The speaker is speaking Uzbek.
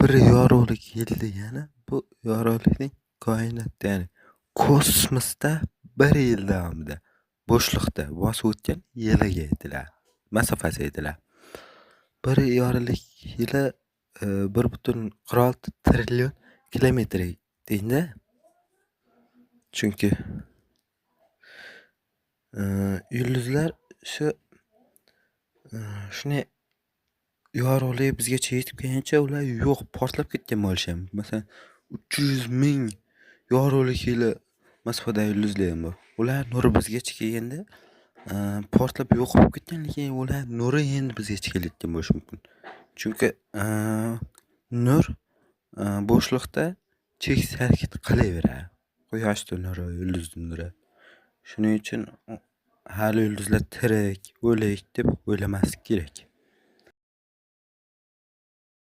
bir yorug'lik yil degani bu yorug'likning koinotda, ya'ni kosmosda bir yil davomida bo'shliqda bosib o'tgan yiliga aytiladi. Masofasi aytiladi. Bir yorug'lik yili 1,46 trillion kilometr deydi. Chunki yulduzlar shunday yorug'lik bizgacha yetib kelguncha ular yo'q, portlab ketgan bo'lishi ham. Masalan, 300 ming yorug'lik yili masofadagi yulduzlar ham bor. Ular nuri bizgacha kelganda portlab yo'q bo'lib ketgan, lekin ular nuri endi bizgacha kelayotgan bo'lishi mumkin. Chunki nur bo'shliqda cheksiz harakat qilaveradi. Quyoshning nuri, yulduzning nuri. Shuning uchun hali yulduzlar tirik, o'lik deb o'ylamaslik kerak.